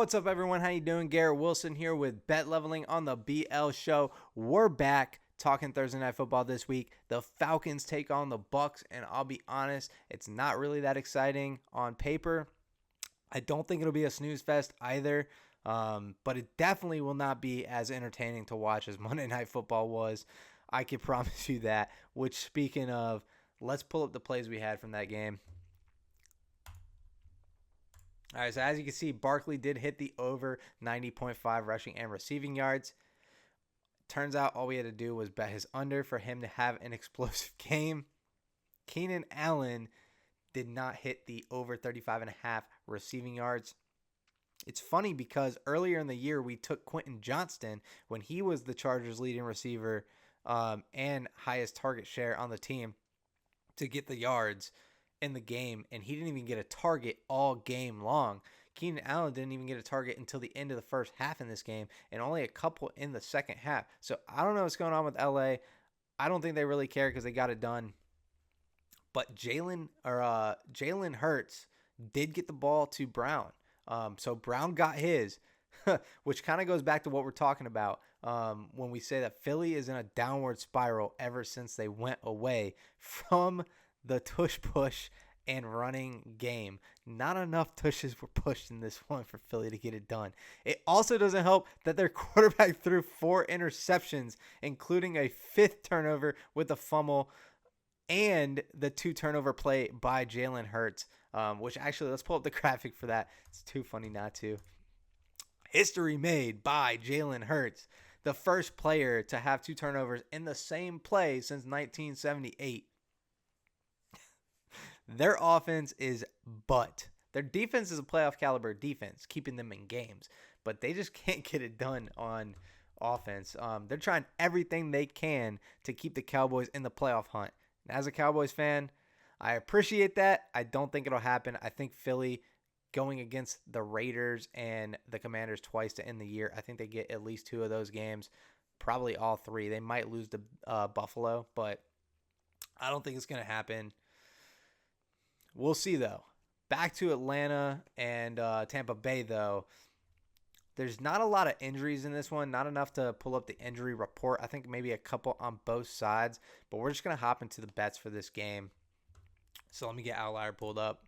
What's up, everyone? How you doing? Garrett Wilson here with Bet Leveling on the BL Show. We're back talking Thursday Night Football this week. The Falcons take on the Bucs, and I'll be honest, it's not really that exciting on paper. I don't think it'll be a snooze fest either, but it definitely will not be as entertaining to watch as Monday Night Football was. I can promise you that. Which, speaking of, let's pull up the plays we had from that game. All right, so as you can see, Barkley did hit the over 90.5 rushing and receiving yards. Turns out all we had to do was bet his under for him to have an explosive game. Keenan Allen did not hit the over 35.5 receiving yards. It's funny because earlier in the year, we took Quentin Johnston when he was the Chargers' leading receiver and highest target share on the team to get the yards in the game, and he didn't even get a target all game long. Keenan Allen didn't even get a target until the end of the first half in this game, and only a couple in the second half. So I don't know what's going on with LA. I don't think they really care because they got it done. But Jalen Hurts did get the ball to Brown. So Brown got his, which kind of goes back to what we're talking about when we say that Philly is in a downward spiral ever since they went away from the tush-push and running game. Not enough tushes were pushed in this one for Philly to get it done. It also doesn't help that their quarterback threw 4 interceptions, including a 5th turnover with a fumble and the 2 turnover play by Jalen Hurts, which actually, let's pull up the graphic for that. It's too funny not to. History made by Jalen Hurts, the first player to have 2 turnovers in the same play since 1978. Their offense is butt. Their defense is a playoff caliber defense, keeping them in games, but they just can't get it done on offense. They're trying everything they can to keep the Cowboys in the playoff hunt. And as a Cowboys fan, I appreciate that. I don't think it'll happen. I think Philly going against the Raiders and the Commanders twice to end the year, I think they get at least 2 of those games, probably all 3. They might lose to Buffalo, but I don't think it's going to happen. We'll see, though. Back to Atlanta and Tampa Bay, though. There's not a lot of injuries in this one. Not enough to pull up the injury report. I think maybe a couple on both sides. But we're just going to hop into the bets for this game. So let me get Outlier pulled up.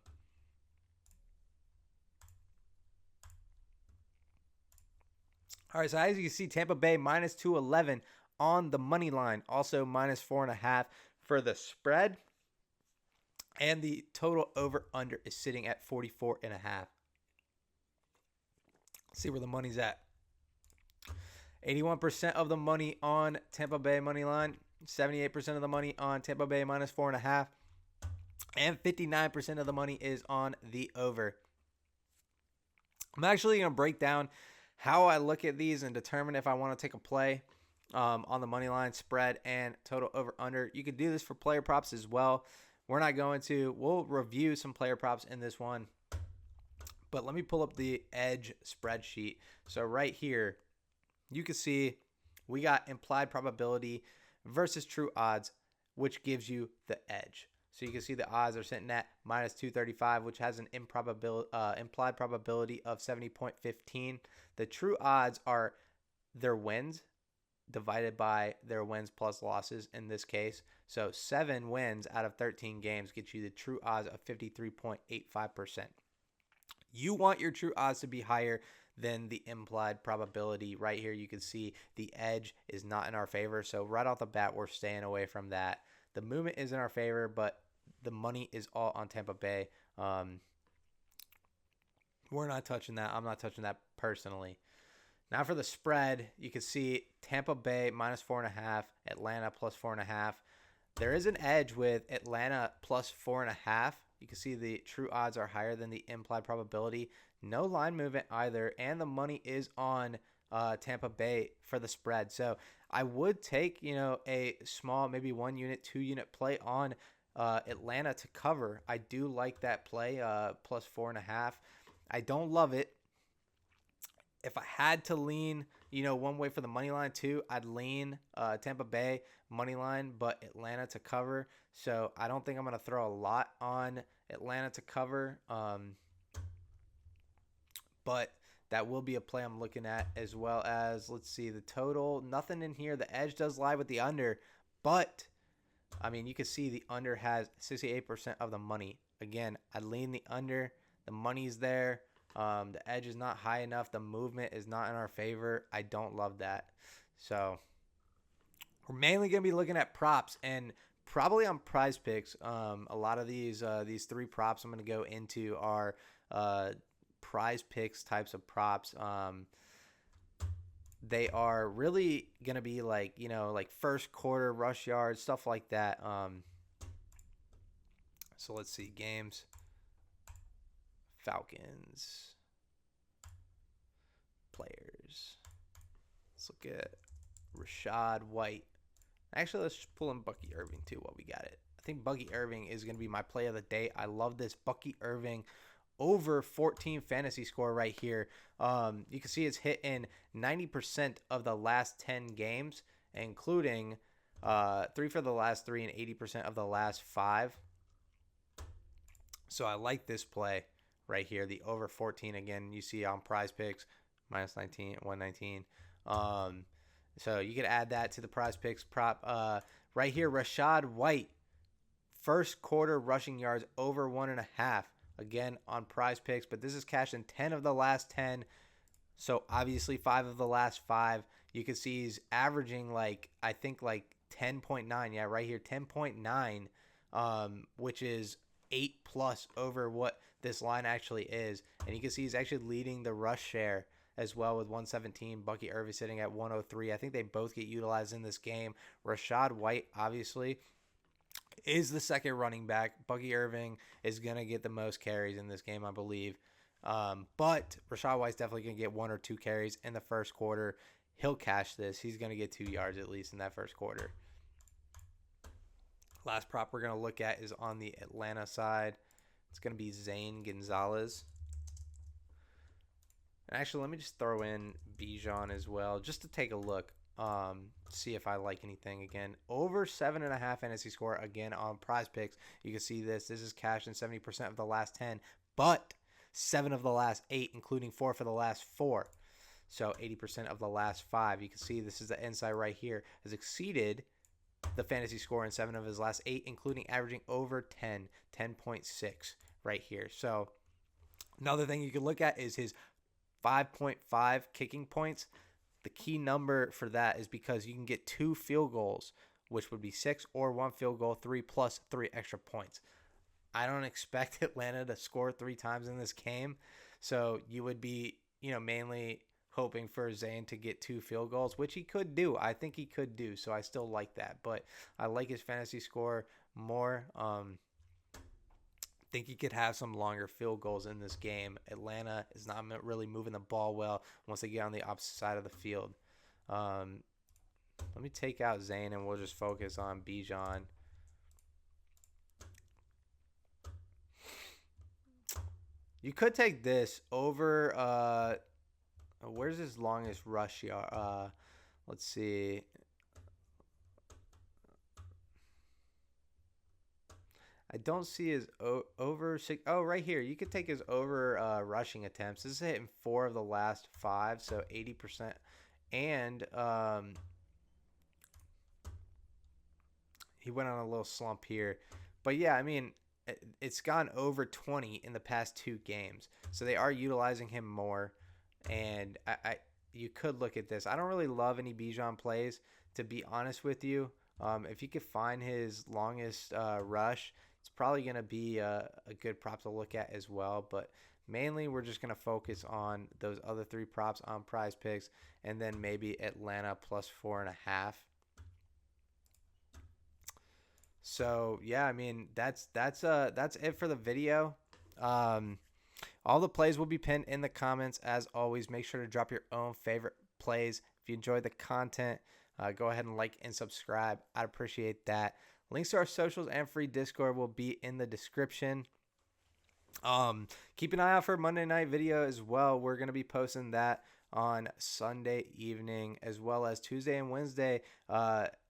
All right, so as you can see, Tampa Bay minus 211 on the money line. Also minus 4.5 for the spread. And the total over-under is sitting at 44.5. See where the money's at. 81% of the money on Tampa Bay money line. 78% of the money on Tampa Bay minus 4.5. And 59% of the money is on the over. I'm actually going to break down how I look at these and determine if I want to take a play on the money line, spread, and total over-under. You could do this for player props as well. We're not going to. We'll review some player props in this one. But let me pull up the Edge spreadsheet. So right here, you can see we got implied probability versus true odds, which gives you the edge. So you can see the odds are sitting at minus 235, which has an implied probability of 70.15. The true odds are their wins divided by their wins plus losses in this case. So 7 wins out of 13 games get you the true odds of 53.85%. You want your true odds to be higher than the implied probability. Right here you can see the edge is not in our favor. So right off the bat, we're staying away from that. The movement is in our favor, but the money is all on Tampa Bay. We're not touching that. I'm not touching that personally. Now for the spread, you can see Tampa Bay minus 4.5, Atlanta plus 4.5. There is an edge with Atlanta plus 4.5. You can see the true odds are higher than the implied probability. No line movement either, and the money is on Tampa Bay for the spread. So I would take, a small, maybe 1 unit, 2 unit play on Atlanta to cover. I do like that play, plus 4.5. I don't love it. If I had to lean, one way for the money line too, I'd lean Tampa Bay money line, but Atlanta to cover. So I don't think I'm going to throw a lot on Atlanta to cover. But that will be a play I'm looking at, as well as, let's see, the total. Nothing in here. The edge does lie with the under, but I mean, you can see the under has 68% of the money. Again, I lean the under. The money's there. The edge is not high enough. The movement is not in our favor. I don't love that. So we're mainly going to be looking at props and probably on Prize Picks. A lot of these 3 props I'm going to go into are Prize Picks types of props. They are really going to be like, like first quarter rush yards, stuff like that. So let's see, games. Falcons. Players. Let's look at Rachaad White. Actually, let's just pull in Bucky Irving too while we got it. I think Bucky Irving is going to be my play of the day. I love this Bucky Irving over 14 fantasy score right here. You can see it's hit in 90% of the last 10 games, including 3 for the last 3 and 80% of the last 5. So I like this play right here. The over 14, again, you see on Prize Picks, minus 19, 119. So you could add that to the Prize Picks prop. Right here, Rachaad White, first quarter rushing yards over 1.5. Again, on Prize Picks, but this is cashed in 10 of the last 10. So obviously 5 of the last 5. You can see he's averaging I think 10.9. Yeah, right here, 10.9, which is 8+ over what this line actually is. And you can see he's actually leading the rush share as well with 117. Bucky Irving sitting at 103. I think they both get utilized in this game. Rachaad White, obviously, is the second running back. Bucky Irving is going to get the most carries in this game, I believe. But Rachaad White's definitely going to get 1 or 2 carries in the first quarter. He'll cash this. He's going to get 2 yards at least in that first quarter. Last prop we're going to look at is on the Atlanta side. It's going to be Zane Gonzalez. And actually, let me just throw in Bijan as well, just to take a look, see if I like anything. Again, over 7.5 fantasy score, again, on Prize Picks. You can see this. This is cashed in 70% of the last 10, but 7 of the last 8, including 4 for the last 4. So 80% of the last 5. You can see this is the insight right here. Has exceeded the fantasy score in 7 of his last 8, including averaging over 10, 10.6 right here. So another thing you can look at is his 5.5 kicking points. The key number for that is because you can get 2 field goals, which would be 6, or 1 field goal, 3 plus 3 extra points. I don't expect Atlanta to score 3 times in this game. So you would be, mainly hoping for Zane to get 2 field goals, which he could do. I think he could do. So I still like that. But I like his fantasy score more. Think he could have some longer field goals in this game. Atlanta is not really moving the ball well once they get on the opposite side of the field. Let me take out Zane and we'll just focus on Bijan. You could take this over. Where's his longest rush yard? Let's see. I don't see his over 6. Oh, right here. You could take his over rushing attempts. This is hitting 4 of the last 5, so 80%. And he went on a little slump here. But yeah, I mean, it's gone over 20 in the past 2 games. So they are utilizing him more. And you could look at this. I don't really love any Bijan plays, to be honest with you. If you could find his longest rush, it's probably going to be a good prop to look at as well. But mainly we're just going to focus on those other 3 props on Prize Picks, and then maybe Atlanta plus 4.5. So yeah, I mean that's it for the video. All the plays will be pinned in the comments as always. Make sure to drop your own favorite plays. If you enjoyed the content, go ahead and like and subscribe. I'd appreciate that. Links to our socials and free Discord will be in the description. Keep an eye out for Monday night video as well. We're going to be posting that on Sunday evening, as well as Tuesday and Wednesday.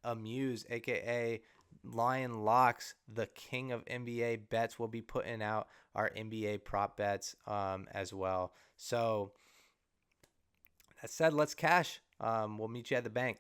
Amuse, aka Lion Locks, the king of NBA bets, will be putting out our NBA prop bets as well. So That said, let's cash. We'll meet you at the bank.